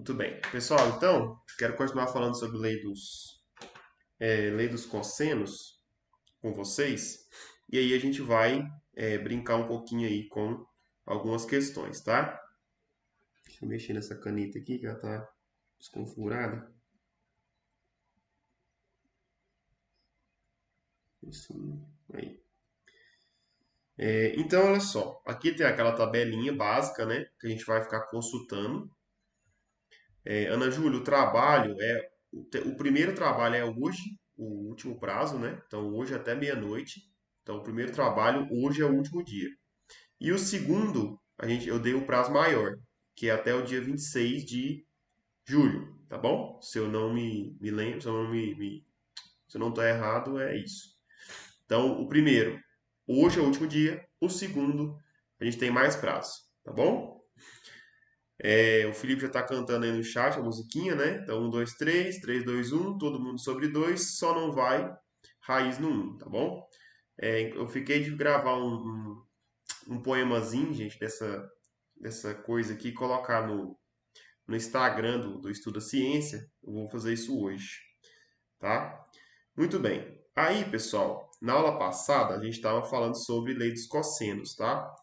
Muito bem. Pessoal, então, quero continuar falando sobre lei dos cossenos com vocês. E aí a gente vai brincar um pouquinho aí com algumas questões, tá? Deixa eu mexer nessa caneta aqui que ela tá desconfigurada. Assim, aí. Então, olha só. Aqui tem aquela tabelinha básica, né? Que a gente vai ficar consultando. Ana Júlia, o primeiro trabalho é hoje, o último prazo, né? Então hoje até meia-noite. Então o primeiro trabalho hoje é o último dia. E o segundo, eu dei um prazo maior, que é até o dia 26 de julho, tá bom? Se eu não me lembro, se eu não estou errado, é isso. Então o primeiro, hoje é o último dia. O segundo, a gente tem mais prazo, tá bom? O Felipe já tá cantando aí no chat a musiquinha, né? Então, 1, 2, 3, 3, 2, 1, todo mundo sobre 2, só não vai raiz no 1, tá bom? Eu fiquei de gravar um poemazinho, gente, dessa coisa aqui, colocar no Instagram do Estuda Ciência. Eu vou fazer isso hoje, tá? Muito bem. Aí, pessoal, na aula passada a gente estava falando sobre lei dos cossenos, tá?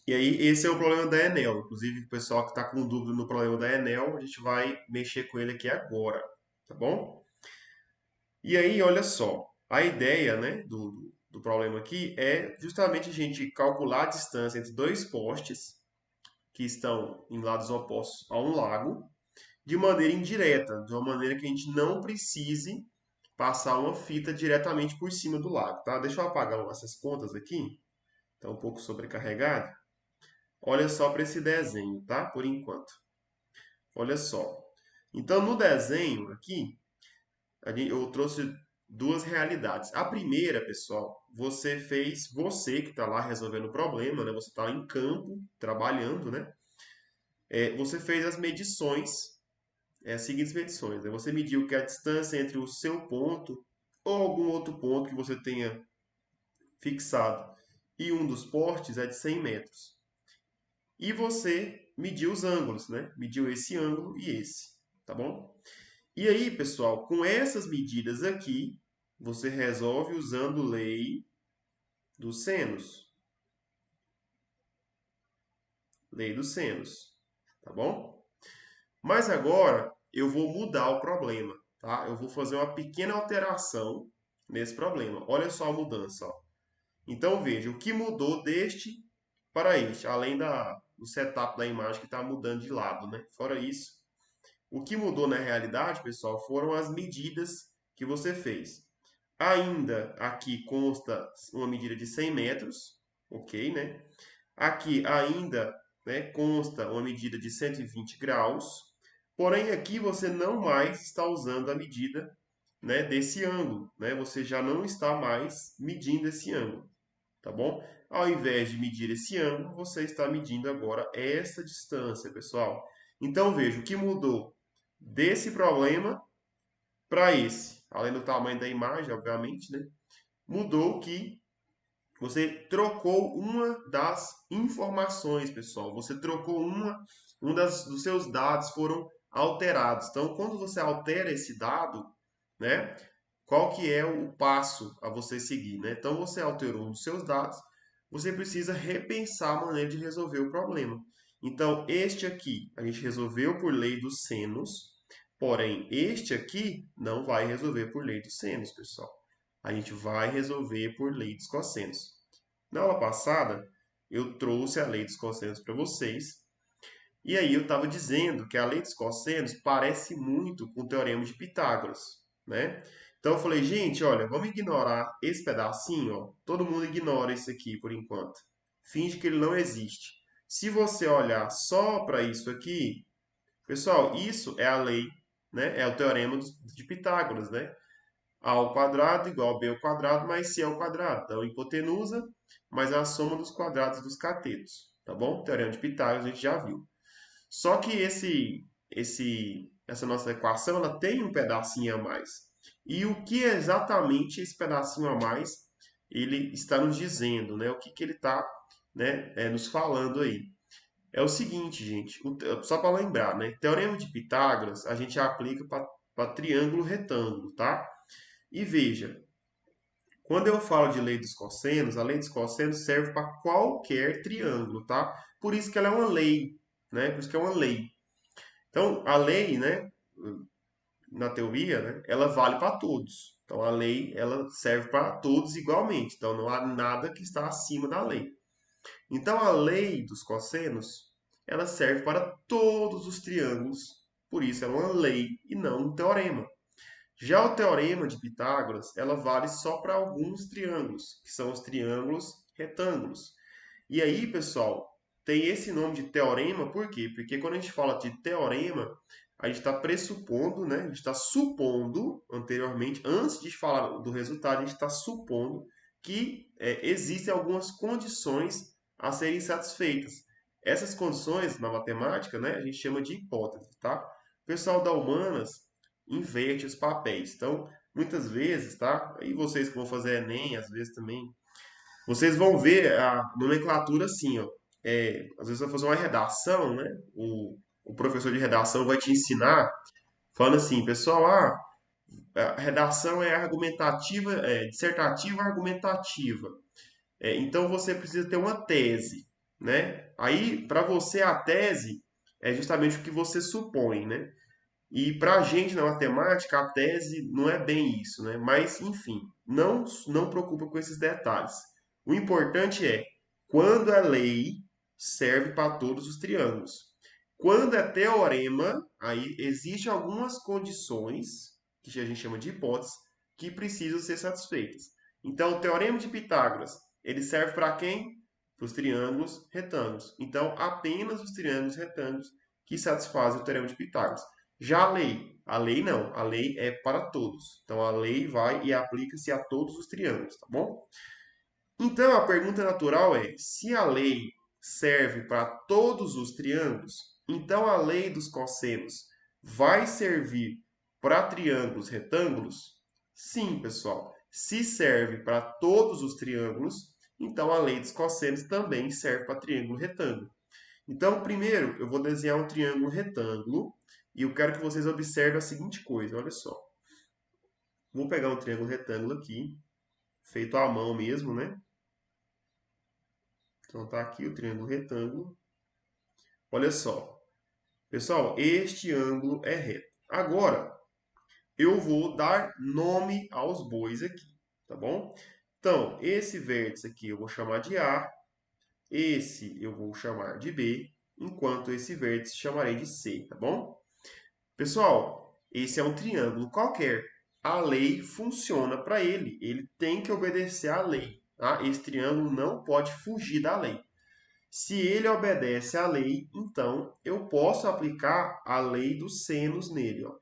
E aí, esse é o problema da Enel. Inclusive, o pessoal que está com dúvida no problema da Enel, a gente vai mexer com ele aqui agora, tá bom? E aí, olha só, a ideia, né, do problema aqui é justamente a gente calcular a distância entre dois postes que estão em lados opostos a um lago, de maneira indireta, de uma maneira que a gente não precise passar uma fita diretamente por cima do lago, tá? Deixa eu apagar essas contas aqui, está um pouco sobrecarregado. Olha só para esse desenho, tá? Por enquanto. Olha só. Então, no desenho aqui, eu trouxe duas realidades. A primeira, pessoal, você que está lá resolvendo o problema, né? Você está em campo, trabalhando, né? Você fez as medições, as seguintes medições, né? Você mediu que a distância entre o seu ponto ou algum outro ponto que você tenha fixado e um dos postes é de 100 metros. E você mediu os ângulos, né? Mediu esse ângulo e esse, tá bom? E aí, pessoal, com essas medidas aqui, você resolve usando lei dos senos. Lei dos senos, tá bom? Mas agora eu vou mudar o problema, tá? Eu vou fazer uma pequena alteração nesse problema. Olha só a mudança, ó. Então veja, o que mudou deste para este, além do setup da imagem que está mudando de lado, né? Fora isso, o que mudou na realidade, pessoal, foram as medidas que você fez. Ainda aqui consta uma medida de 100 metros, ok, né? Aqui ainda, né, consta uma medida de 120 graus, porém aqui você não mais está usando a medida, né, desse ângulo, né? Você já não está mais medindo esse ângulo, tá bom? Ao invés de medir esse ângulo, você está medindo agora essa distância, pessoal. Então veja, o que mudou desse problema para esse, além do tamanho da imagem, obviamente, né? Mudou que você trocou uma das informações, pessoal. Você trocou dos seus dados foram alterados. Então, quando você altera esse dado, né? Qual que é o passo a você seguir, né? Então, você alterou um dos seus dados, você precisa repensar a maneira de resolver o problema. Então, este aqui a gente resolveu por lei dos senos, porém, este aqui não vai resolver por lei dos senos, pessoal. A gente vai resolver por lei dos cossenos. Na aula passada, eu trouxe a lei dos cossenos para vocês, e aí eu estava dizendo que a lei dos cossenos parece muito com o teorema de Pitágoras, né? Então eu falei, gente, olha, vamos ignorar esse pedacinho, ó. Todo mundo ignora isso aqui por enquanto. Finge que ele não existe. Se você olhar só para isso aqui, pessoal, isso é a lei, né? É o teorema de Pitágoras, né? A ao quadrado igual a b ao quadrado mais c ao quadrado. Então, hipotenusa mais a soma dos quadrados dos catetos, tá bom? Teorema de Pitágoras a gente já viu. Só que essa nossa equação ela tem um pedacinho a mais. E o que é exatamente esse pedacinho a mais ele está nos dizendo, né? O que ele está, né, nos falando aí. é o seguinte, gente, só para lembrar, né? Teorema de Pitágoras a gente aplica para triângulo retângulo, tá? E veja, quando eu falo de lei dos cossenos, a lei dos cossenos serve para qualquer triângulo, tá? Por isso que ela é uma lei, né? Por isso que é uma lei. Então, a lei, né, na teoria, né, ela vale para todos. Então, a lei, ela serve para todos igualmente. Então, não há nada que está acima da lei. Então, a lei dos cossenos, ela serve para todos os triângulos. Por isso, é uma lei e não um teorema. Já o teorema de Pitágoras, ela vale só para alguns triângulos, que são os triângulos retângulos. E aí, pessoal, tem esse nome de teorema, por quê? Porque quando a gente fala de teorema, a gente está pressupondo, né? A gente está supondo anteriormente, antes de falar do resultado, a gente está supondo que existem algumas condições a serem satisfeitas. Essas condições, na matemática, né, a gente chama de hipótese, tá? O pessoal da humanas inverte os papéis. Então, muitas vezes, tá? E vocês que vão fazer Enem, às vezes também, vocês vão ver a nomenclatura assim, ó. Às vezes vai fazer uma redação, né? O professor de redação vai te ensinar falando assim, pessoal, a redação é argumentativa, dissertativa argumentativa. Então você precisa ter uma tese, né? Aí, para você, a tese é justamente o que você supõe, né? E para a gente na matemática, a tese não é bem isso, né? Mas, enfim, não preocupa com esses detalhes. O importante é, quando é lei, serve para todos os triângulos. Quando é teorema, aí existem algumas condições, que a gente chama de hipóteses, que precisam ser satisfeitas. Então, o teorema de Pitágoras, ele serve para quem? Para os triângulos retângulos. Então, apenas os triângulos retângulos que satisfazem o teorema de Pitágoras. Já a lei não, a lei é para todos. Então a lei vai e aplica-se a todos os triângulos, tá bom? Então a pergunta natural é: se a lei serve para todos os triângulos, então a lei dos cossenos vai servir para triângulos retângulos? Sim, pessoal. Se serve para todos os triângulos, então a lei dos cossenos também serve para triângulo retângulo. Então, primeiro, eu vou desenhar um triângulo retângulo e eu quero que vocês observem a seguinte coisa, olha só. Vou pegar um triângulo retângulo aqui, feito à mão mesmo, né? Então tá aqui o triângulo retângulo. Olha só. Pessoal, este ângulo é reto. Agora, eu vou dar nome aos bois aqui, tá bom? Então, esse vértice aqui eu vou chamar de A, esse eu vou chamar de B, enquanto esse vértice chamarei de C, tá bom? Pessoal, esse é um triângulo qualquer. A lei funciona para ele. Ele tem que obedecer à lei. Tá? Esse triângulo não pode fugir da lei. Se ele obedece à lei, então eu posso aplicar a lei dos senos nele. Ó.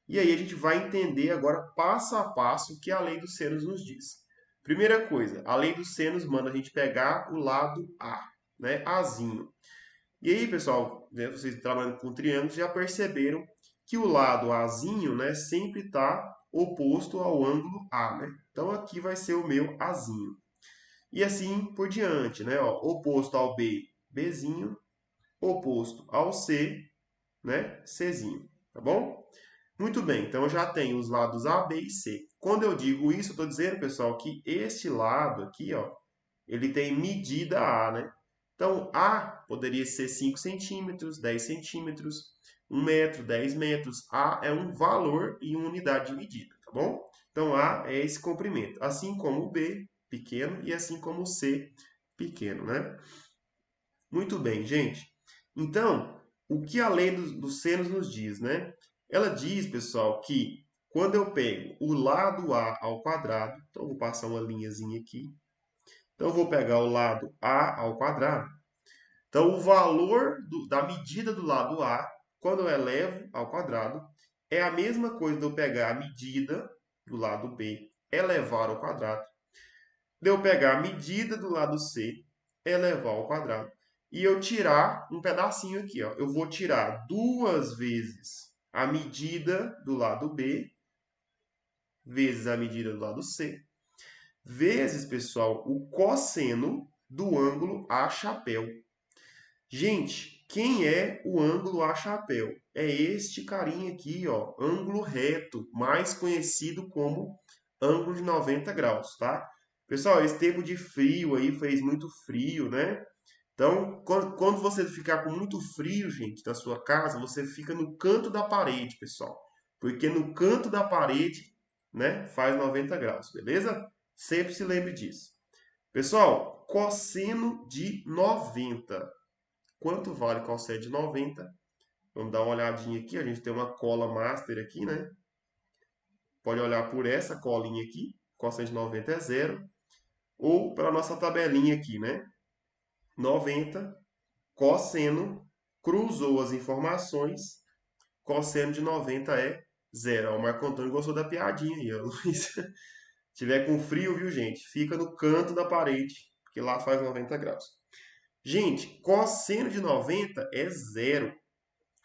E aí a gente vai entender agora passo a passo o que a lei dos senos nos diz. Primeira coisa, a lei dos senos manda a gente pegar o lado A, né? Azinho. E aí, pessoal, né, vocês trabalhando com triângulos já perceberam que o lado Azinho, né, sempre está oposto ao ângulo A, né? Então aqui vai ser o meu Azinho. E assim por diante, né? Ó, oposto ao B, Bzinho, oposto ao C, né? Czinho, tá bom? Muito bem, então eu já tenho os lados A, B e C. Quando eu digo isso, eu estou dizendo, pessoal, que este lado aqui, ó, ele tem medida A, né? Então, A poderia ser 5 centímetros, 10 centímetros, 1 metro, 10 metros. A é um valor em unidade de medida, tá bom? Então, A é esse comprimento. Assim como o B, pequeno, e assim como o C, pequeno, né? Muito bem, gente. Então, o que a lei dos senos nos diz, né? Ela diz, pessoal, que quando eu pego o lado A ao quadrado, então eu vou passar uma linhazinha aqui, então, eu vou pegar o lado A ao quadrado. Então, o valor da medida do lado A, quando eu elevo ao quadrado, é a mesma coisa de eu pegar a medida do lado B, elevar ao quadrado, de eu pegar a medida do lado C, elevar ao quadrado, e eu tirar um pedacinho aqui. Ó. Eu vou tirar duas vezes a medida do lado B, vezes a medida do lado C, vezes, pessoal, o cosseno do ângulo A chapéu. Gente, Quem é o ângulo A-chapéu? É este carinha aqui, ó, ângulo reto, mais conhecido como ângulo de 90 graus, tá? Pessoal, esse tempo de frio aí fez muito frio, né? Então, quando você ficar com muito frio, gente, na sua casa, você fica no canto da parede, pessoal. Porque no canto da parede, né, faz 90 graus, beleza? Sempre se lembre disso. Pessoal, cosseno de 90. Quanto vale cosseno de 90? Vamos dar uma olhadinha aqui. A gente tem uma cola master aqui, né? Pode olhar por essa colinha aqui. Cosseno de 90 é zero. Ou pela nossa tabelinha aqui, né? 90, cosseno, cruzou as informações. Cosseno de 90 é zero. Ó, o Marco Antônio gostou da piadinha aí, ó, Luiz. Se tiver com frio, viu, gente? Fica no canto da parede, porque lá faz 90 graus. Gente, cosseno de 90 é zero.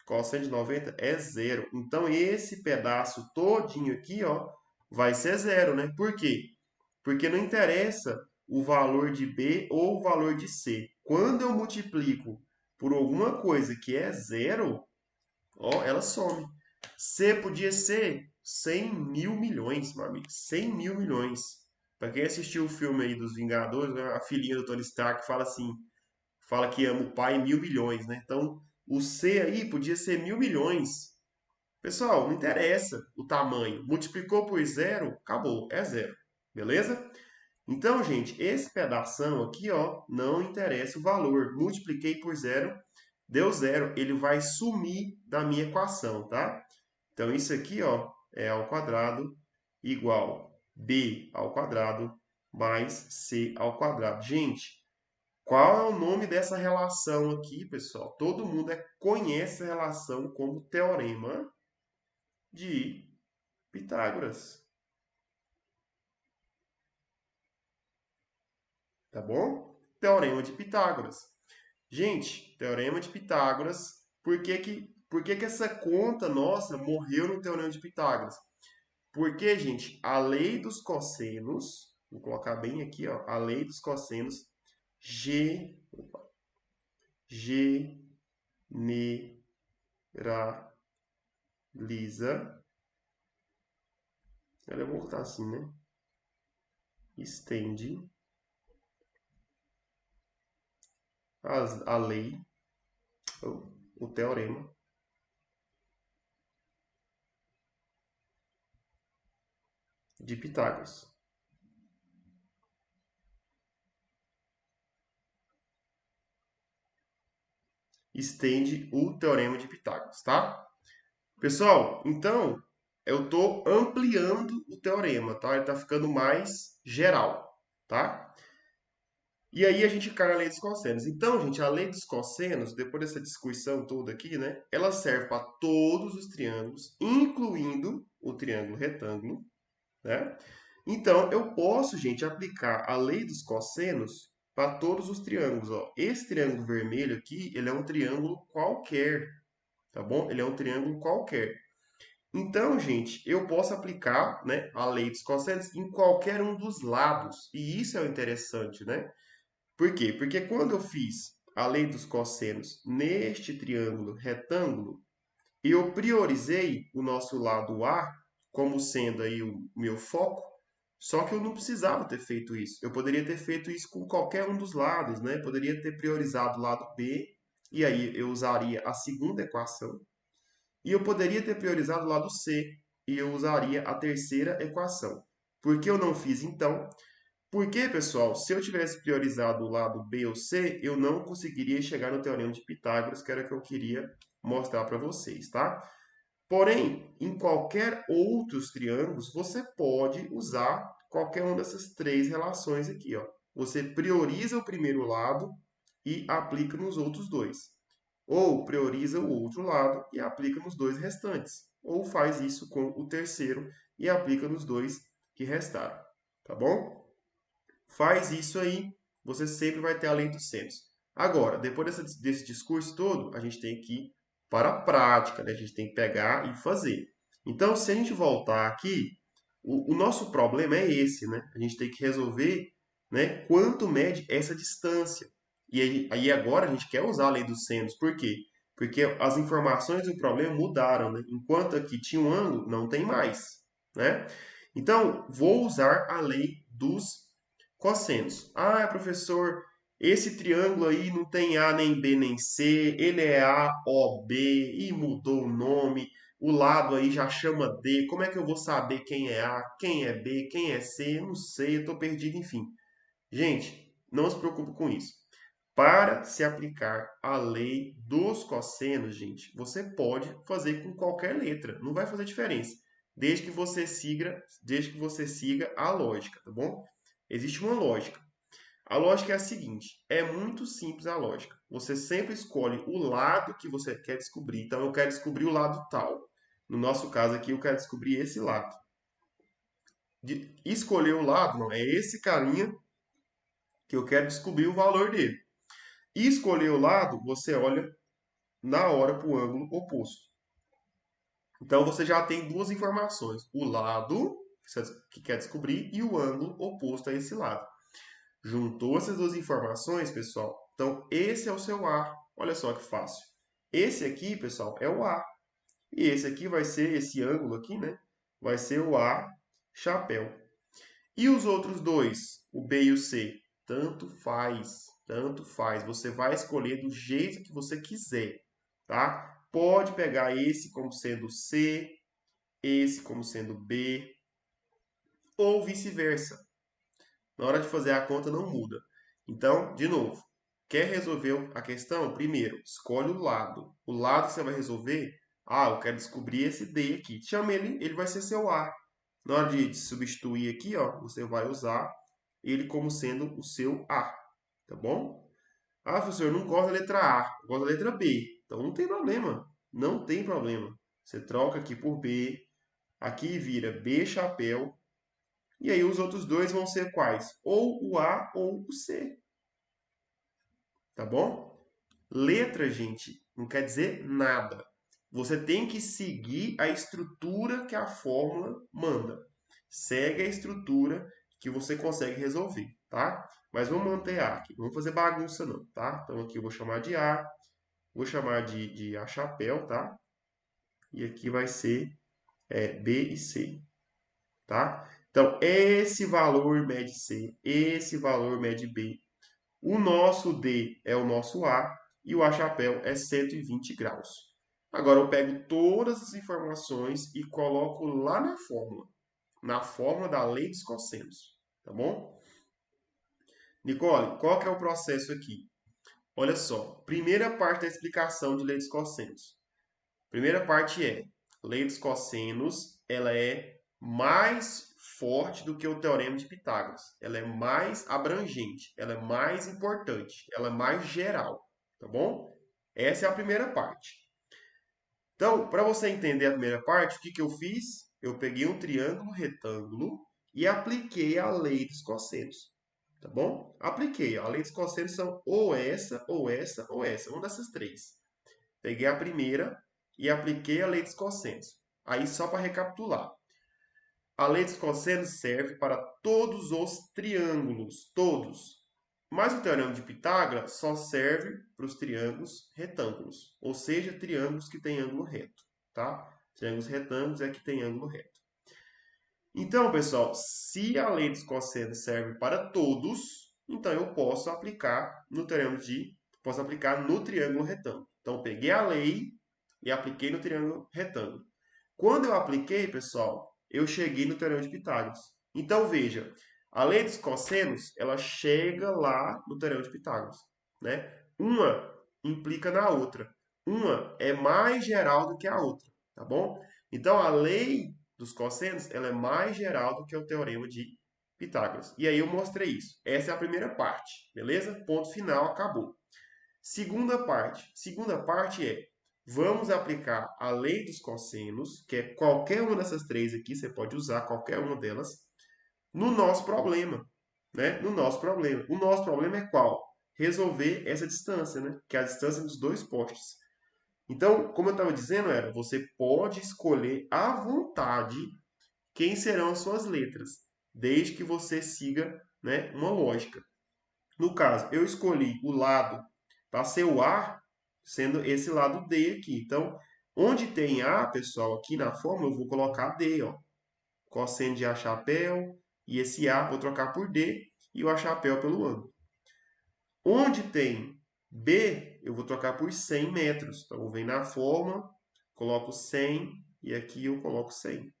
Cosseno de 90 é zero. Então, esse pedaço todinho aqui, ó, vai ser zero, né? Por quê? Porque não interessa o valor de B ou o valor de C. Quando eu multiplico por alguma coisa que é zero, ó, ela some. C podia ser 100 mil milhões, meu amigo. 100 mil milhões. Para quem assistiu o filme aí dos Vingadores, né, a filhinha do Tony Stark fala assim, fala que ama o pai 1.000 milhões, né? Então, o C aí podia ser 1.000 milhões. Pessoal, não interessa o tamanho. Multiplicou por zero, acabou, é zero. Beleza? Então, gente, esse pedação aqui, ó, não interessa o valor. Multipliquei por zero, deu zero. Ele vai sumir da minha equação, tá? Então, isso aqui, ó, é ao quadrado igual b ao quadrado mais c ao quadrado. Gente, qual é o nome dessa relação aqui, pessoal? Todo mundo conhece a relação como Teorema de Pitágoras. Tá bom? Teorema de Pitágoras. Gente, Teorema de Pitágoras, por que que essa conta nossa morreu no Teorema de Pitágoras? Porque, gente, a lei dos cossenos, vou colocar bem aqui, ó, a lei dos cossenos generaliza. Ela vai voltar assim, né? Estende a lei, o teorema de Pitágoras. Estende o teorema de Pitágoras, tá? Pessoal, então eu estou ampliando o teorema, tá? Ele está ficando mais geral, tá? E aí a gente cai na lei dos cossenos. Então, gente, a lei dos cossenos, depois dessa discussão toda aqui, né? Ela serve para todos os triângulos, incluindo o triângulo retângulo, né? Então, eu posso, gente, aplicar a lei dos cossenos para todos os triângulos, ó. Esse triângulo vermelho aqui, ele é um triângulo qualquer, tá bom? Ele é um triângulo qualquer. Então, gente, eu posso aplicar, né, a lei dos cossenos em qualquer um dos lados. E isso é o interessante, né? Por quê? Porque quando eu fiz a lei dos cossenos neste triângulo retângulo, eu priorizei o nosso lado A como sendo aí o meu foco, só que eu não precisava ter feito isso. Eu poderia ter feito isso com qualquer um dos lados, né? Poderia ter priorizado o lado B, e aí eu usaria a segunda equação. E eu poderia ter priorizado o lado C, e eu usaria a terceira equação. Por que eu não fiz então? Porque, pessoal, se eu tivesse priorizado o lado B ou C, eu não conseguiria chegar no teorema de Pitágoras, que era o que eu queria mostrar para vocês, tá? Porém, em qualquer outros triângulos, você pode usar qualquer uma dessas três relações aqui, ó. Você prioriza o primeiro lado e aplica nos outros dois. Ou prioriza o outro lado e aplica nos dois restantes. Ou faz isso com o terceiro e aplica nos dois que restaram. Tá bom? Faz isso aí, você sempre vai ter a lei dos senos. Agora, depois desse discurso todo, a gente tem que ir para a prática, né? A gente tem que pegar e fazer. Então, se a gente voltar aqui, o nosso problema é esse, né? A gente tem que resolver, né, quanto mede essa distância. E aí agora a gente quer usar a lei dos sênios. Por quê? Porque as informações do problema mudaram, né? Enquanto aqui tinha um ângulo, não tem mais, né? Então, vou usar a lei dos cossenos. Ah, professor, esse triângulo aí não tem A nem B nem C, ele é AOB e mudou o nome. O lado aí já chama D. Como é que eu vou saber quem é A, quem é B, quem é C? Eu não sei, eu estou perdido, enfim. Gente, não se preocupe com isso. Para se aplicar a lei dos cossenos, gente, você pode fazer com qualquer letra, não vai fazer diferença, desde que você siga a lógica, tá bom? Existe uma lógica. A lógica é a seguinte, é muito simples a lógica. Você sempre escolhe o lado que você quer descobrir. Então eu quero descobrir o lado tal. No nosso caso aqui, eu quero descobrir esse lado. De escolher o lado, não, é esse carinha que eu quero descobrir o valor dele. E escolher o lado, você olha na hora para o ângulo oposto. Então você já tem duas informações: o lado que quer descobrir e o ângulo oposto a esse lado. Juntou essas duas informações, pessoal. Então esse é o seu A. Olha só que fácil. Esse aqui, pessoal, é o A. E esse aqui vai ser esse ângulo aqui, né? Vai ser o A chapéu. E os outros dois, o B e o C? Tanto faz, tanto faz. Você vai escolher do jeito que você quiser, tá? Pode pegar esse como sendo C, esse como sendo B, ou vice-versa. Na hora de fazer a conta não muda. Então, de novo, quer resolver a questão? Primeiro, escolhe o lado. O lado que você vai resolver, eu quero descobrir esse D aqui. Chama ele, ele vai ser seu A. Na hora de substituir aqui, ó, você vai usar ele como sendo o seu A, tá bom? Ah, professor, eu não gosto da letra A, eu gosto da letra B. Então não tem problema, não tem problema. Você troca aqui por B, aqui vira B chapéu, e aí os outros dois vão ser quais? Ou o A ou o C, tá bom? Letra, gente, não quer dizer nada. Você tem que seguir a estrutura que a fórmula manda. Segue a estrutura que você consegue resolver, tá? Mas vamos manter A aqui. Não vamos fazer bagunça não, tá? Então aqui eu vou chamar de A, vou chamar de A chapéu, tá? E aqui vai ser B e C, tá? Então, esse valor mede C, esse valor mede B. O nosso D é o nosso A e o A chapéu é 120 graus. Agora eu pego todas as informações e coloco lá na fórmula da lei dos cossenos, tá bom? Nicole, qual que é o processo aqui? Olha só, primeira parte da explicação de lei dos cossenos. Primeira parte é, lei dos cossenos, ela é mais forte do que o teorema de Pitágoras. Ela é mais abrangente, ela é mais importante, ela é mais geral, tá bom? Essa é a primeira parte. Então, para você entender a primeira parte, o que eu fiz? Eu peguei um triângulo retângulo e apliquei a lei dos cossenos, tá bom? Apliquei. A lei dos cossenos são ou essa, ou essa, ou essa, uma dessas três. Peguei a primeira e apliquei a lei dos cossenos. Aí, só para recapitular. A lei dos cossenos serve para todos os triângulos, todos. Mas o teorema de Pitágoras só serve para os triângulos retângulos, ou seja, triângulos que têm ângulo reto, tá? Triângulos retângulos é que tem ângulo reto. Então, pessoal, se a lei dos cossenos serve para todos, então eu posso aplicar posso aplicar no triângulo retângulo. Então, peguei a lei e apliquei no triângulo retângulo. Quando eu apliquei, pessoal, eu cheguei no teorema de Pitágoras. Então, veja, a lei dos cossenos, ela chega lá no teorema de Pitágoras, né? Uma implica na outra. Uma é mais geral do que a outra, tá bom? Então, a lei dos cossenos, ela é mais geral do que o teorema de Pitágoras. E aí eu mostrei isso. Essa é a primeira parte, beleza? Ponto final, acabou. Segunda parte. Segunda parte é, vamos aplicar a lei dos cossenos, que é qualquer uma dessas três aqui, você pode usar qualquer uma delas, no nosso problema, né? No nosso problema. O nosso problema é qual? Resolver essa distância, né? Que é a distância dos dois postes. Então, como eu estava dizendo, você pode escolher à vontade quem serão as suas letras, desde que você siga, né, uma lógica. No caso, eu escolhi o lado para ser o A, sendo esse lado D aqui. Então, onde tem A, pessoal, aqui na forma, eu vou colocar D, ó. Cosseno de A chapéu, e esse A vou trocar por D, e o A chapéu pelo ângulo. Onde tem B, eu vou trocar por 100 metros. Então, eu venho na forma, coloco 100, e aqui eu coloco 100.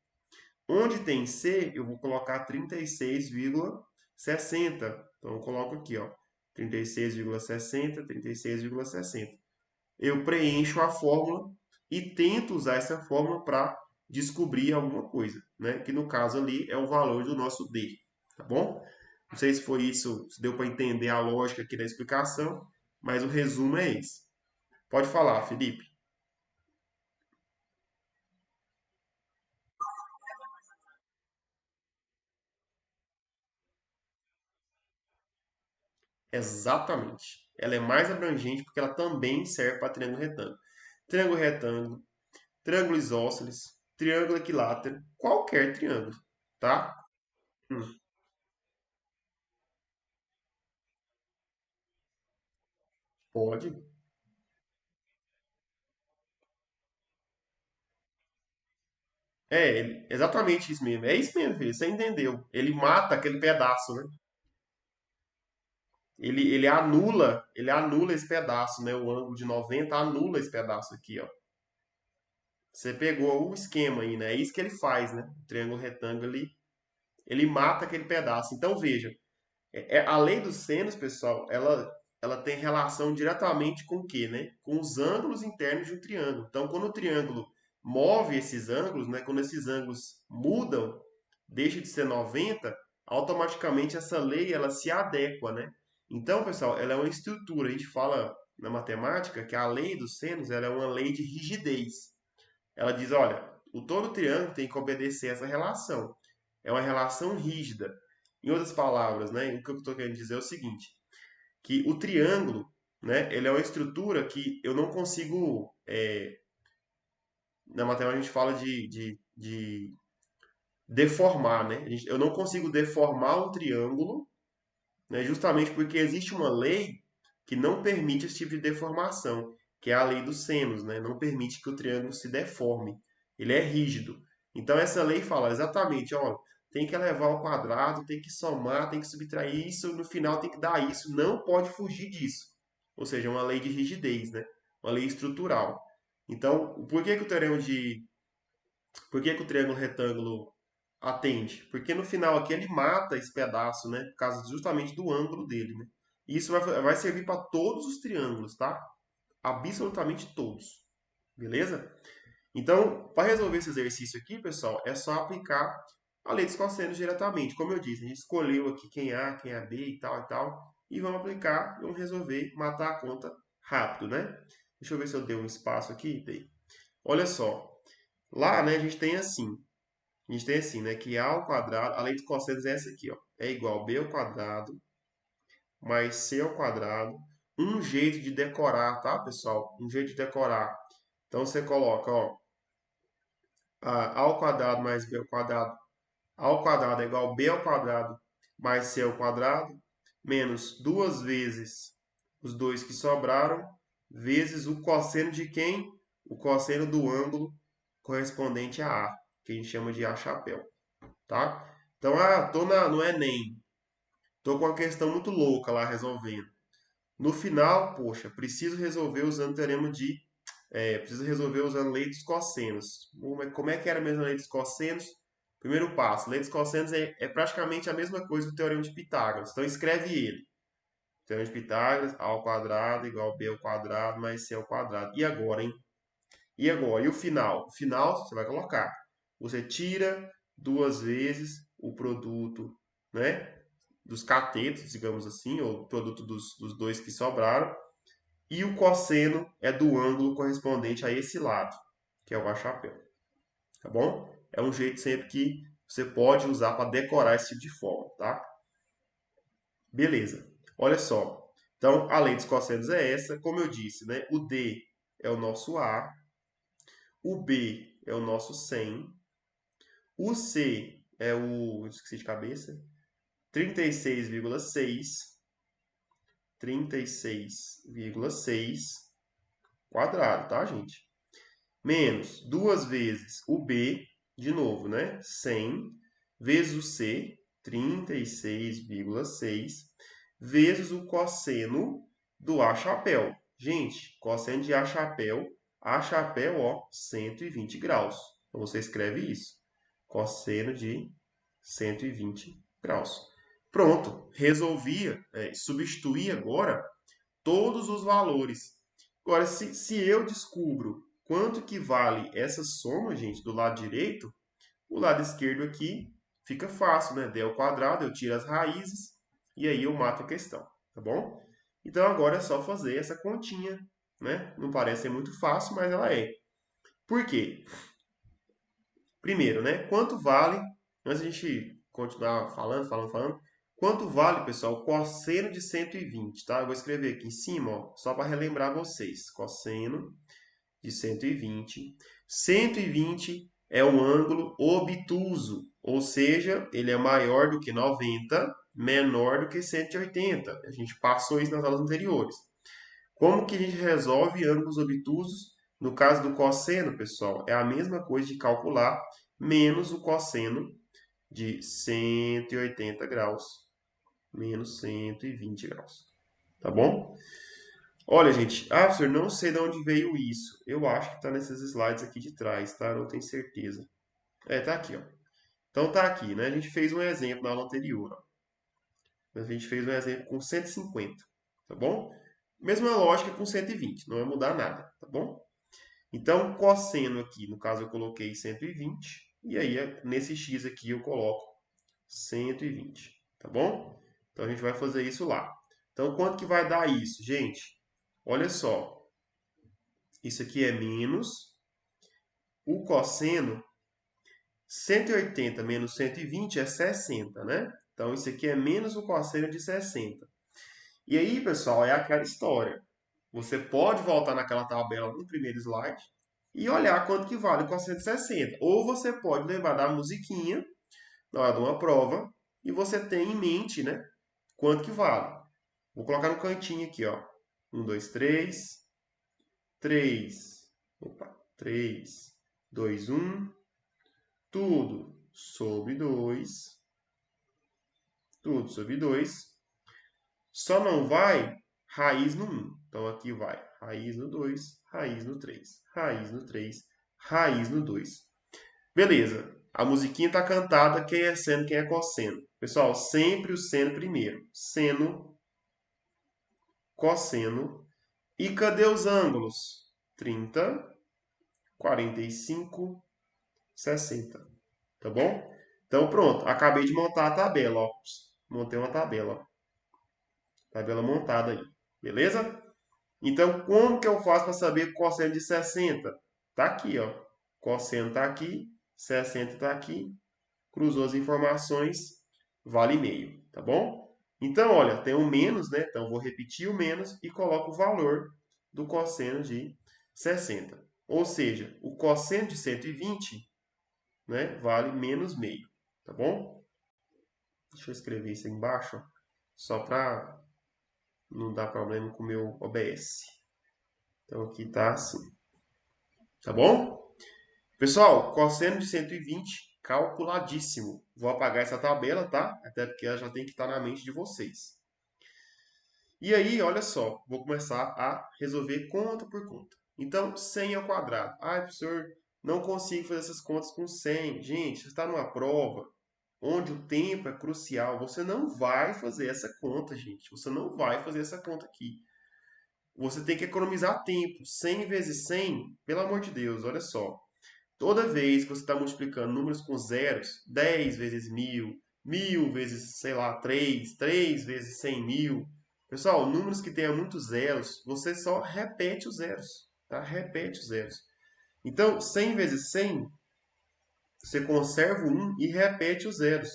Onde tem C, eu vou colocar 36,60. Então, eu coloco aqui, ó, 36,60, 36,60. Eu preencho a fórmula e tento usar essa fórmula para descobrir alguma coisa, né? Que no caso ali é o valor do nosso D, tá bom? Não sei se foi isso, se deu para entender a lógica aqui da explicação, mas o resumo é esse. Pode falar, Felipe. Exatamente. Ela é mais abrangente porque ela também serve para triângulo retângulo. Triângulo retângulo, triângulo isósceles, triângulo equilátero, qualquer triângulo, tá? Hum, pode. Exatamente isso mesmo. É isso mesmo, filho. Você entendeu. Ele mata aquele pedaço, né? Ele anula esse pedaço, né? O ângulo de 90 anula esse pedaço aqui, ó. Você pegou o esquema aí, né? É isso que ele faz, né? O triângulo retângulo, ele mata aquele pedaço. Então, veja, a lei dos senos, pessoal, ela tem relação diretamente com o quê, né? Com os ângulos internos de um triângulo. Então, quando o triângulo move esses ângulos, né? Quando esses ângulos mudam, deixa de ser 90, automaticamente essa lei ela se adequa, né? Então, pessoal, ela é uma estrutura. A gente fala na matemática que a lei dos senos ela é uma lei de rigidez. Ela diz, olha, o todo triângulo tem que obedecer essa relação. É uma relação rígida. Em outras palavras, né, o que eu estou querendo dizer é o seguinte, que o triângulo, né, ele é uma estrutura que eu não consigo, na matemática a gente fala de deformar, né? Eu não consigo deformar um triângulo, né, justamente porque existe uma lei que não permite esse tipo de deformação, que é a lei dos senos, né? Não permite que o triângulo se deforme. Ele é rígido. Então essa lei fala exatamente, ó, tem que elevar ao quadrado, tem que somar, tem que subtrair isso, no final tem que dar isso, não pode fugir disso. Ou seja, é uma lei de rigidez, né? Uma lei estrutural. Então, por que que o triângulo retângulo atende? Porque no final aqui ele mata esse pedaço, né? Por causa justamente do ângulo dele, né? E isso vai servir para todos os triângulos, tá? Absolutamente todos. Beleza? Então, para resolver esse exercício aqui, pessoal, é só aplicar a lei dos cossenos diretamente. Como eu disse, a gente escolheu aqui quem é A, quem é B e tal e tal. E vamos aplicar, vamos resolver, matar a conta rápido, né? Deixa eu ver se eu dei um espaço aqui. Dei. Olha só. Lá, né, a gente tem assim, né, que A ao quadrado, a lei de cossenos é essa aqui, ó, é igual a B ao quadrado mais C ao quadrado. Um jeito de decorar, tá, pessoal? Um jeito de decorar. Então você coloca, ó, A ao quadrado mais B ao quadrado é igual a B ao quadrado mais C ao quadrado, menos duas vezes os dois que sobraram, vezes o cosseno de quem? O cosseno do ângulo correspondente a A, que a gente chama de A chapéu, tá? Então, tô no Enem, tô com uma questão muito louca lá resolvendo. No final, poxa, preciso resolver usando lei dos cossenos. Como é que era mesmo a lei dos cossenos? Primeiro passo, lei dos cossenos é praticamente a mesma coisa que o teorema de Pitágoras. Então escreve ele. Teorema de Pitágoras, A ao quadrado igual a B ao quadrado mais C ao quadrado. E agora, hein? E agora? E o final? O final você vai colocar. Você tira duas vezes o produto, né? Dos catetos, digamos assim, ou o produto dos dois que sobraram. E o cosseno é do ângulo correspondente a esse lado, que é o chapéu. Tá bom? É um jeito sempre que você pode usar para decorar esse tipo de forma, tá? Beleza. Olha só. Então, a lei dos cossenos é essa. Como eu disse, né? O D é o nosso A, o B é o nosso 100, o C é o, esqueci de cabeça, 36,6 36,6 quadrado, tá, gente? Menos 2 vezes o B, de novo, né? 100 vezes o C, 36,6, vezes o cosseno do A chapéu. Gente, cosseno de A chapéu, ó, 120 graus. Então, você escreve isso. Cosseno de 120 graus. Pronto, resolvia, substituir agora todos os valores. Agora, se eu descubro quanto que vale essa soma, gente, do lado direito, o lado esquerdo aqui fica fácil, né? D ao quadrado, eu tiro as raízes e aí eu mato a questão, tá bom? Então agora é só fazer essa continha, né? Não parece ser muito fácil, mas ela é. Por quê? Primeiro, né? Quanto vale, antes a gente continuar falando, quanto vale, pessoal, o cosseno de 120, tá? Eu vou escrever aqui em cima, ó, só para relembrar vocês. Cosseno de 120. 120 é um ângulo obtuso, ou seja, ele é maior do que 90, menor do que 180. A gente passou isso nas aulas anteriores. Como que a gente resolve ângulos obtusos? No caso do cosseno, pessoal, é a mesma coisa de calcular menos o cosseno de 180 graus menos 120 graus. Tá bom? Olha, gente, professor, não sei de onde veio isso. Eu acho que está nesses slides aqui de trás, tá? Não tenho certeza. Tá aqui, ó. Então tá aqui, né? A gente fez um exemplo na aula anterior, ó. A gente fez um exemplo com 150, tá bom? Mesma lógica com 120, não vai mudar nada, tá bom? Então, cosseno aqui, no caso eu coloquei 120, e aí nesse x aqui eu coloco 120, tá bom? Então a gente vai fazer isso lá. Então, quanto que vai dar isso, gente? Olha só, isso aqui é menos o cosseno, 180 menos 120 é 60, né? Então, isso aqui é menos o cosseno de 60. E aí, pessoal, é aquela história. Você pode voltar naquela tabela no primeiro slide e olhar quanto que vale o cosseno de 60. Ou você pode lembrar da musiquinha na hora de uma prova e você tem em mente, né, quanto que vale. Vou colocar no cantinho aqui, ó. 1, 2, 3. 3. Opa, 3, 2, 1. Tudo sobre 2. Tudo sobre 2. Só não vai raiz no 1. Então aqui vai raiz no 2, raiz no 3, raiz no 3, raiz no 2. Beleza. A musiquinha está cantada, quem é seno, quem é cosseno. Pessoal, sempre o seno primeiro. Seno, cosseno. E cadê os ângulos? 30, 45, 60. Tá bom? Então pronto, acabei de montar a tabela, ó. Montei uma tabela, ó. Tabela montada aí. Beleza? Então, como que eu faço para saber o cosseno de 60? Tá aqui, ó. Cosseno tá aqui, 60 tá aqui. Cruzou as informações, vale meio, tá bom? Então, olha, tem um menos, né? Então, eu vou repetir o menos e coloco o valor do cosseno de 60. Ou seja, o cosseno de 120, né, vale menos meio, tá bom? Deixa eu escrever isso aí embaixo, ó, só para não dar problema com o meu OBS. Então, aqui tá assim, tá bom? Pessoal, cosseno de 120, calculadíssimo. Vou apagar essa tabela, tá? Até porque ela já tem que estar na mente de vocês. E aí, olha só, vou começar a resolver conta por conta. Então, 100 ao quadrado. Professor, não consigo fazer essas contas com 100. Gente, você está numa prova onde o tempo é crucial. Você não vai fazer essa conta, gente. Você não vai fazer essa conta aqui. Você tem que economizar tempo. 100 vezes 100, pelo amor de Deus, olha só. Toda vez que você está multiplicando números com zeros, 10 vezes 1000, 1000 vezes, sei lá, 3, 3 vezes 100 mil. Pessoal, números que tenham muitos zeros, você só repete os zeros, tá? Repete os zeros. Então, 100 vezes 100, você conserva o 1 e repete os zeros.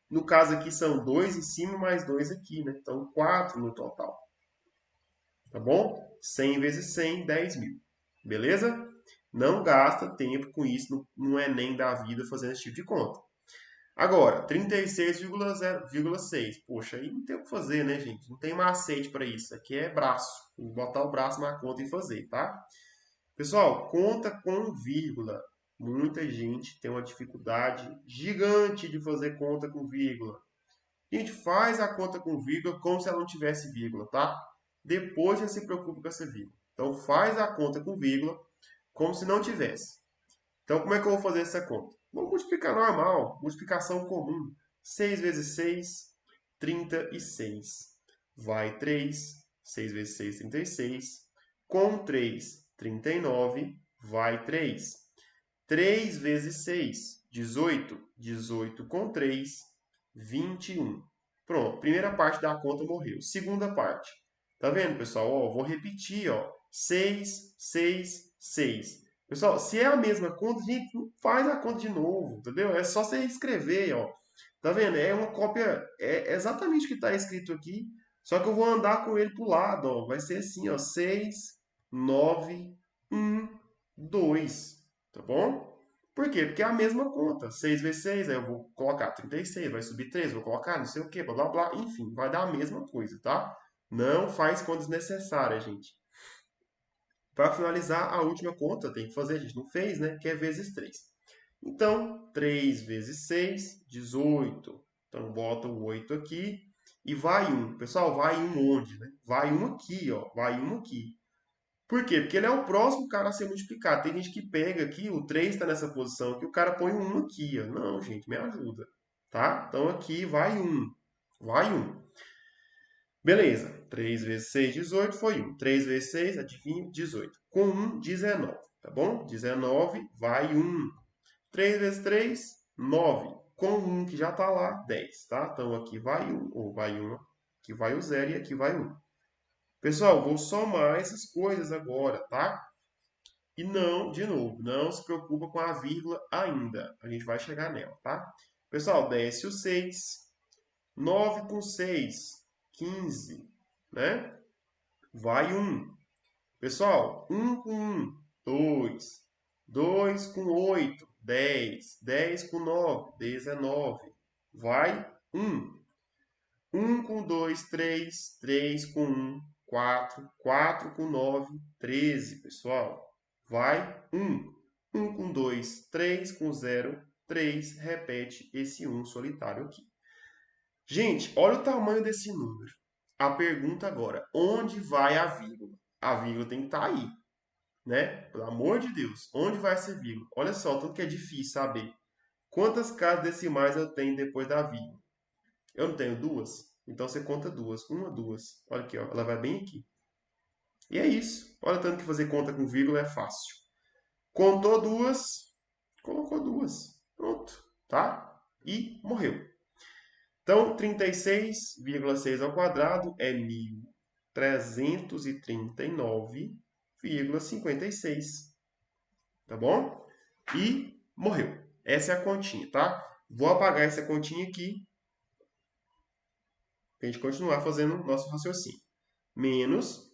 No caso aqui são 2 em cima mais 2 aqui, né? Então, 4 no total. Tá bom? 100 vezes 100, 10 mil. Beleza? Não gasta tempo com isso no Enem da vida fazendo esse tipo de conta. Agora, 36,6. Poxa, aí não tem o que fazer, né, gente? Não tem macete para isso. Aqui é braço. Botar o braço na conta e fazer, tá? Pessoal, conta com vírgula. Muita gente tem uma dificuldade gigante de fazer conta com vírgula. A gente faz a conta com vírgula como se ela não tivesse vírgula, tá? Depois você se preocupa com essa vírgula. Então, faz a conta com vírgula como se não tivesse. Então, como é que eu vou fazer essa conta? Vamos multiplicar normal, multiplicação comum. 6 vezes 6, 36. Vai 3, 6 vezes 6, 36. Com 3, 39. Vai 3. 3 vezes 6, 18. 18 com 3, 21. Pronto, primeira parte da conta morreu. Segunda parte. Tá vendo, pessoal? Ó, vou repetir, ó. 6, 6, 6. Pessoal, se é a mesma conta, a gente não faz a conta de novo, entendeu? É só você escrever, ó. Tá vendo? É uma cópia, é exatamente o que está escrito aqui, só que eu vou andar com ele pro lado, ó. Vai ser assim, ó. 6, 9, 1, 2. Tá bom? Por quê? Porque é a mesma conta. 6 vezes 6, aí eu vou colocar 36, vai subir 3, vou colocar não sei o quê, blá blá blá. Enfim, vai dar a mesma coisa, tá? Não faz contas desnecessárias, gente. Para finalizar, a última conta tem que fazer, a gente não fez, né? Que é vezes 3. Então, 3 vezes 6, 18. Então, bota o 8 aqui e vai 1. Pessoal, vai 1 onde, né? Vai 1 aqui, ó. Vai 1 aqui. Por quê? Porque ele é o próximo cara a ser multiplicado. Tem gente que pega aqui, o 3 está nessa posição aqui, o cara põe um 1 aqui, ó. Não, gente, me ajuda. Tá? Então, aqui vai 1. Vai 1. Beleza. 3 vezes 6, 18 foi 1. 3 vezes 6, adivinha? 18. Com 1, 19. Tá bom? 19 vai 1. 3 vezes 3, 9. Com 1 que já está lá, 10. Tá? Então aqui vai 1, ou vai 1, aqui vai o 0 e aqui vai 1. Pessoal, vou somar essas coisas agora, tá? E não, de novo, não se preocupa com a vírgula ainda. A gente vai chegar nela, tá? Pessoal, desce o 6. 9 com 6, 15, né? Vai 1. Pessoal, 1 com 1, 2. 2 com 8, 10. 10 com 9, 19. Vai 1. 1 com 2, 3. 3 com 1, 4. 4 com 9, 13, pessoal. Vai 1. 1 com 2, 3 com 0, 3. Repete esse 1 solitário aqui. Gente, olha o tamanho desse número. A pergunta agora, onde vai a vírgula? A vírgula tem que estar aí, né? Pelo amor de Deus, onde vai essa vírgula? Olha só, tanto que é difícil saber. Quantas casas decimais eu tenho depois da vírgula? Eu não tenho duas? Então você conta duas. Uma, duas. Olha aqui, ó, ela vai bem aqui. E é isso. Olha tanto que fazer conta com vírgula é fácil. Contou duas, colocou duas. Pronto, tá? E morreu. Então, 36,6 ao quadrado é 1.339,56. Tá bom? E morreu. Essa é a continha, tá? Vou apagar essa continha aqui para a gente continuar fazendo nosso raciocínio. Menos.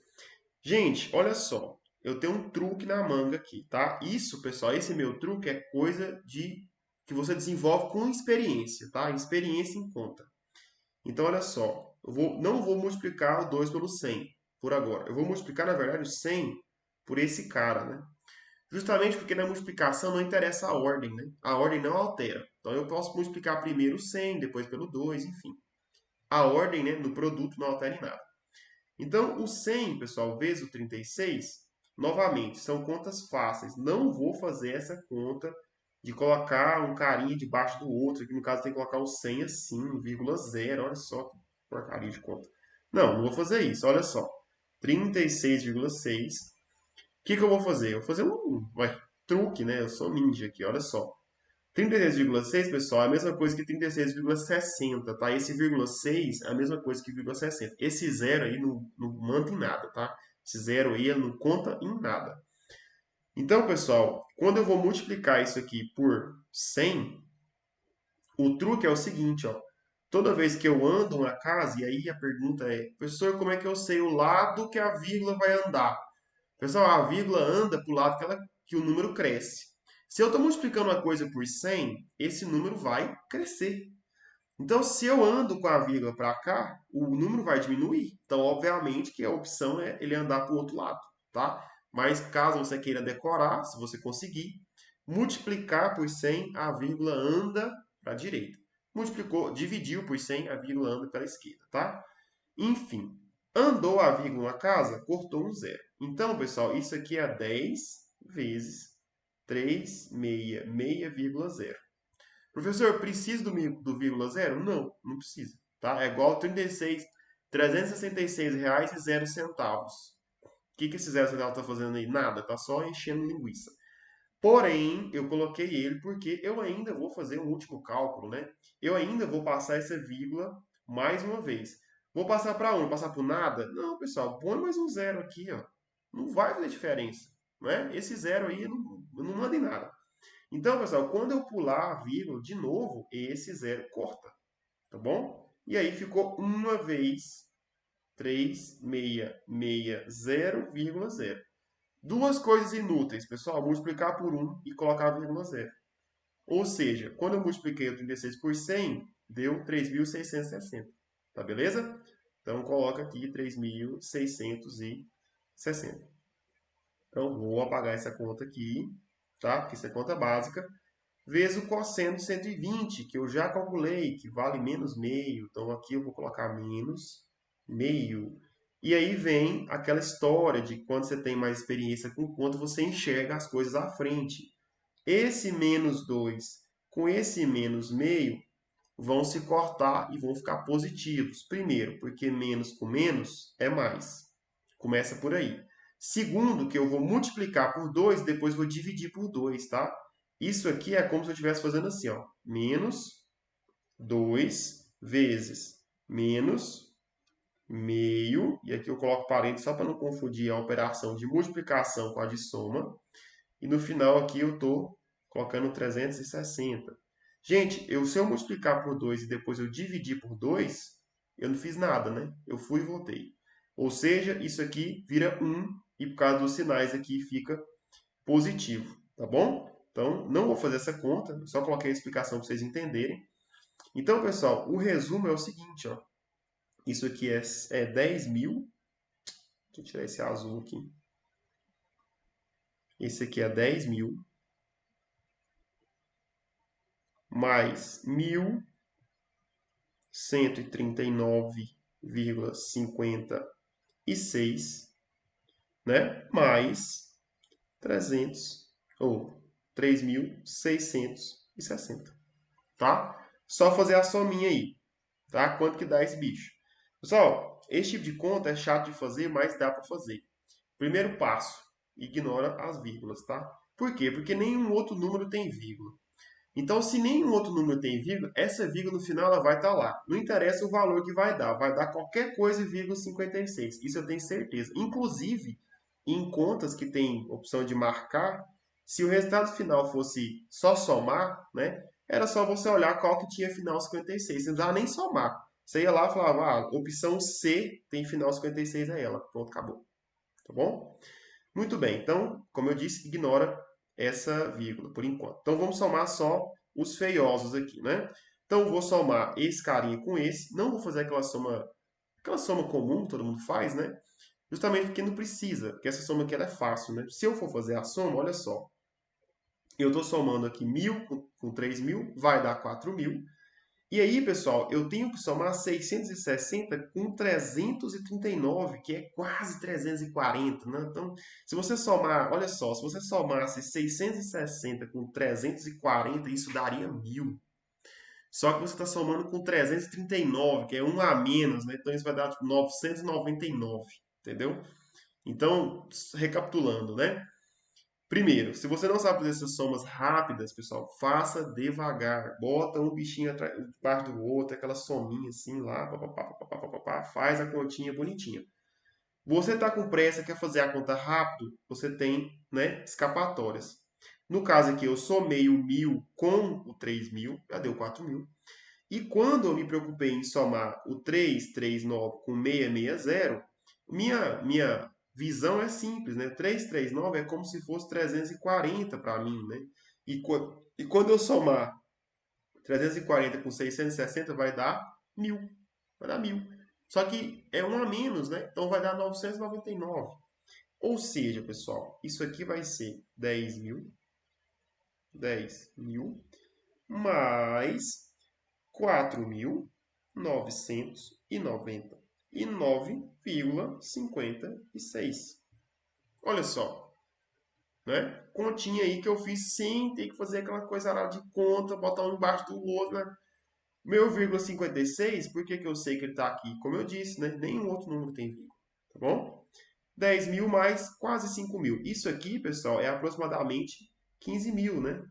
Gente, olha só. Eu tenho um truque na manga aqui, tá? Isso, pessoal, esse meu truque é coisa de que você desenvolve com experiência, tá? Experiência em conta. Então, olha só. Não vou multiplicar o 2 pelo 100 por agora. Eu vou multiplicar, na verdade, o 100 por esse cara, né? Justamente porque na multiplicação não interessa a ordem, né? A ordem não altera. Então, eu posso multiplicar primeiro o 100, depois pelo 2, enfim. A ordem, né, no produto não altera em nada. Então, o 100, pessoal, vezes o 36, novamente, são contas fáceis. Não vou fazer essa conta de colocar um carinha debaixo do outro. Aqui, no caso, tem que colocar o 100 assim, 0,0. Olha só que porcaria de conta. Não, não vou fazer isso. Olha só. 36,6. O que eu vou fazer? Eu vou fazer um truque, né? Eu sou ninja aqui, olha só. 36,6, pessoal, é a mesma coisa que 36,60, tá? Esse vírgula 6 é a mesma coisa que vírgula 60. Esse zero aí não manda em nada, tá? Esse zero aí não conta em nada. Então, pessoal, quando eu vou multiplicar isso aqui por 100, o truque é o seguinte, ó. Toda vez que eu ando uma casa, e aí a pergunta é, professor, como é que eu sei o lado que a vírgula vai andar? Pessoal, a vírgula anda para o lado que o número cresce. Se eu estou multiplicando uma coisa por 100, esse número vai crescer. Então, se eu ando com a vírgula para cá, o número vai diminuir. Então, obviamente que a opção é ele andar para o outro lado, tá? Mas caso você queira decorar, se você conseguir, multiplicar por 100, a vírgula anda para a direita. Multiplicou, dividiu por 100, a vírgula anda para a esquerda, tá? Enfim, andou a vírgula na casa, cortou um zero. Então, pessoal, isso aqui é 10 vezes 366,0. Professor, precisa do vírgula zero? Não, não precisa. Tá? É igual a 366 reais e 0 centavos. O que esse 0 centavos está fazendo aí? Nada, está só enchendo linguiça. Porém, eu coloquei ele porque eu ainda vou fazer um último cálculo, né? Eu ainda vou passar essa vírgula mais uma vez. Vou passar para onde? Passar por nada? Não, pessoal, põe mais um zero aqui, ó. Não vai fazer diferença, né? Esse zero aí não manda em nada. Então, pessoal, quando eu pular a vírgula, de novo, esse zero corta, tá bom? E aí ficou uma vez 366,0,0. Duas coisas inúteis, pessoal, multiplicar por 1 e colocar a vírgula zero. Ou seja, quando eu multipliquei o 36 por 100, deu 3.660. Tá beleza? Então, coloca aqui 3.660. Então, vou apagar essa conta aqui, tá? Porque isso é conta básica. Vezes o cosseno de 120, que eu já calculei, que vale menos meio. Então, aqui eu vou colocar menos meio. E aí vem aquela história de quando você tem mais experiência com conta, você enxerga as coisas à frente. Esse menos 2 com esse menos meio vão se cortar e vão ficar positivos. Primeiro, porque menos com menos é mais. Começa por aí. Segundo, que eu vou multiplicar por 2, depois vou dividir por 2, tá? Isso aqui é como se eu estivesse fazendo assim, ó. Menos 2 vezes menos meio. E aqui eu coloco parênteses só para não confundir a operação de multiplicação com a de soma. E no final aqui eu estou colocando 360. Gente, se eu multiplicar por 2 e depois eu dividir por 2, eu não fiz nada, né? Eu fui e voltei. Ou seja, isso aqui vira 1 e por causa dos sinais aqui fica positivo, tá bom? Então, não vou fazer essa conta, só coloquei a explicação para vocês entenderem. Então, pessoal, o resumo é o seguinte, ó. Isso aqui é 10 mil. Deixa eu tirar esse azul aqui. Esse aqui é 10 mil. Mais 1.139,56, né? Mais 300 ou 3.660, tá? Só fazer a sominha aí, tá? Quanto que dá esse bicho? Pessoal, esse tipo de conta é chato de fazer, mas dá para fazer. Primeiro passo, ignora as vírgulas, tá? Por quê? Porque nenhum outro número tem vírgula. Então, se nenhum outro número tem vírgula, essa vírgula no final ela vai estar lá. Não interessa o valor que vai dar qualquer coisa vírgula 56. Isso eu tenho certeza. Inclusive, em contas que tem opção de marcar, se o resultado final fosse só somar, né, era só você olhar qual que tinha final 56. Você não precisava nem somar. Você ia lá e falava, ah, opção C tem final 56, é ela. Pronto, acabou. Tá bom? Muito bem, então, como eu disse, ignora essa vírgula por enquanto. Então, vamos somar só os feiosos aqui, né? Então, vou somar esse carinha com esse. Não vou fazer aquela soma comum que todo mundo faz, né? Justamente porque não precisa, porque essa soma aqui ela é fácil, né? Se eu for fazer a soma, olha só. Eu estou somando aqui 1.000 com 3.000, vai dar 4.000. E aí, pessoal, eu tenho que somar 660 com 339, que é quase 340, né? Então, se você somar, olha só, se você somasse 660 com 340, isso daria 1.000. Só que você está somando com 339, que é um a menos, né? Então, isso vai dar tipo, 999, entendeu? Então, recapitulando, né? Primeiro, se você não sabe fazer essas somas rápidas, pessoal, faça devagar. Bota um bichinho atrás debaixo do outro, aquela sominha assim lá, faz a continha bonitinha. Você está com pressa, quer fazer a conta rápido, você tem, né, escapatórias. No caso aqui, eu somei o 1.000 com o 3.000, já deu 4.000. E quando eu me preocupei em somar o 339 com 660, minha visão é simples, né? 339 é como se fosse 340 para mim, né? E quando eu somar 340 com 660 vai dar 1.000. Vai dar 1.000. Só que é um a menos, né? Então vai dar 999. Ou seja, pessoal, isso aqui vai ser 10.000 mais 4.999,56. Olha só, né? Continha aí que eu fiz sem ter que fazer aquela coisa lá de conta, botar um embaixo do outro, né? Meu vírgula 56, por que que eu sei que ele está aqui? Como eu disse, né? Nenhum outro número tem vírgula, tá bom? 10.000 mais quase 5.000. Isso aqui, pessoal, é aproximadamente 15.000, né?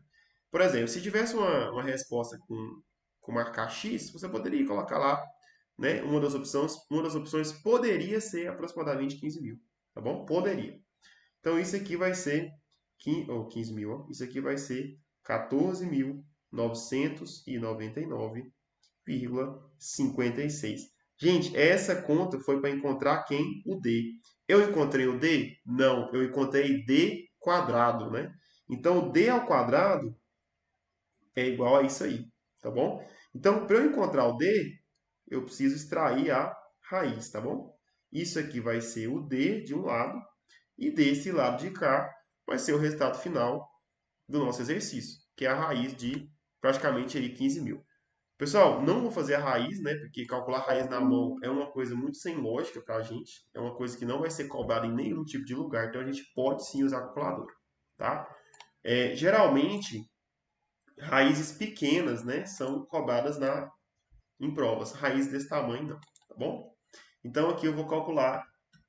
Por exemplo, se tivesse uma resposta com marcar X, você poderia colocar lá, né? Uma das opções poderia ser aproximadamente 15.000, tá bom? Poderia. Então, isso aqui vai ser 15.000, ó. Isso aqui vai ser 14.999,56. Gente, essa conta foi para encontrar quem? O D. Eu encontrei o D? Não, eu encontrei D quadrado, né? Então, o D ao quadrado é igual a isso aí, tá bom? Então, para eu encontrar o D, eu preciso extrair a raiz, tá bom? Isso aqui vai ser o D de um lado, e desse lado de cá vai ser o resultado final do nosso exercício, que é a raiz de praticamente aí 15.000. Pessoal, não vou fazer a raiz, né? Porque calcular a raiz na mão é uma coisa muito sem lógica para a gente. É uma coisa que não vai ser cobrada em nenhum tipo de lugar. Então a gente pode sim usar a calculadora, tá? Geralmente, raízes pequenas, né? São cobradas em provas. Raiz desse tamanho, não, tá bom? Então aqui eu vou calcular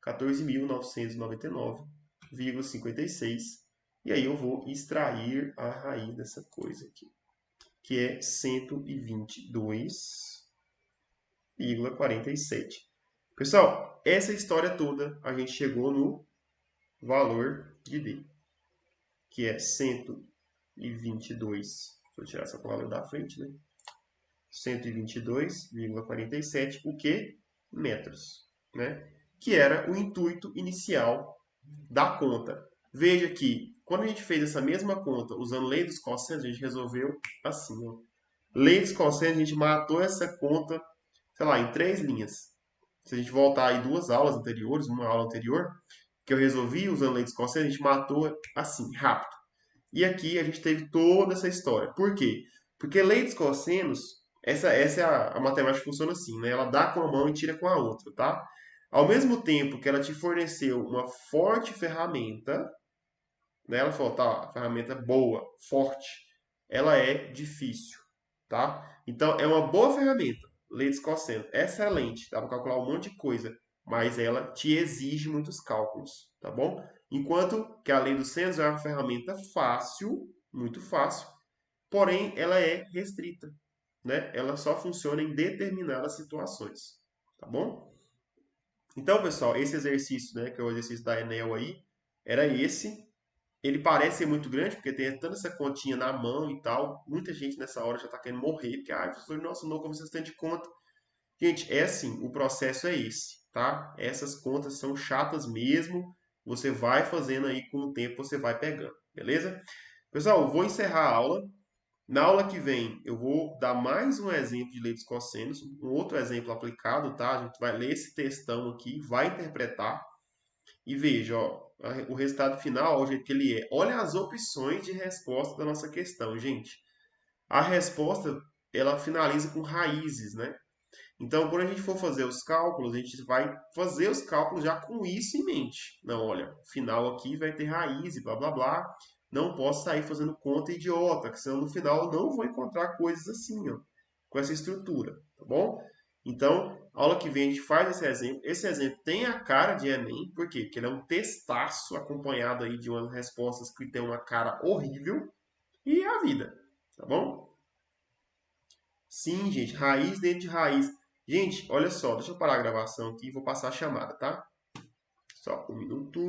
14.999,56. E aí eu vou extrair a raiz dessa coisa aqui, que é 122,47. Pessoal, essa história toda a gente chegou no valor de D, que é 122. Deixa eu tirar essa palavra da frente, né? 122,47, o que? Metros, né? Que era o intuito inicial da conta. Veja que, quando a gente fez essa mesma conta usando lei dos cossenos, a gente resolveu assim, ó. Lei dos cossenos, a gente matou essa conta, sei lá, em 3 linhas. Se a gente voltar aí 2 aulas anteriores, uma aula anterior, que eu resolvi usando lei dos cossenos, a gente matou assim, rápido. E aqui a gente teve toda essa história. Por quê? Porque lei dos cossenos, essa é a matemática que funciona assim, né? Ela dá com a mão e tira com a outra, tá? Ao mesmo tempo que ela te forneceu uma forte ferramenta, né? Ela falou, tá, ferramenta boa, forte, ela é difícil, tá? Então, é uma boa ferramenta, lei dos cossenos, excelente, dá para calcular um monte de coisa, mas ela te exige muitos cálculos, tá bom? Enquanto que a lei dos senos é uma ferramenta fácil, muito fácil, porém ela é restrita, né? Ela só funciona em determinadas situações, tá bom? Então, pessoal, esse exercício, né, que é o exercício da Enel aí, era esse. Ele parece ser muito grande, porque tem toda essa continha na mão e tal. Muita gente nessa hora já está querendo morrer, porque, professor, nossa, não, como vocês têm de conta. Gente, é assim, o processo é esse, tá? Essas contas são chatas mesmo. Você vai fazendo aí com o tempo, você vai pegando, beleza? Pessoal, eu vou encerrar a aula. Na aula que vem, eu vou dar mais um exemplo de lei dos cossenos, um outro exemplo aplicado, tá? A gente vai ler esse textão aqui, vai interpretar e veja, ó, o resultado final, o jeito que ele é. Olha as opções de resposta da nossa questão, gente. A resposta, ela finaliza com raízes, né? Então, quando a gente for fazer os cálculos, a gente vai fazer os cálculos já com isso em mente. Não, olha, o final aqui vai ter raiz e blá blá blá. Não posso sair fazendo conta idiota, que senão no final eu não vou encontrar coisas assim, ó, com essa estrutura, tá bom? Então, aula que vem a gente faz esse exemplo. Esse exemplo tem a cara de Enem, por quê? Porque ele é um textaço acompanhado aí de umas respostas que tem uma cara horrível e é a vida, tá bom? Sim, gente, raiz dentro de raiz. Gente, olha só, deixa eu parar a gravação aqui e vou passar a chamada, tá? Só um minuto.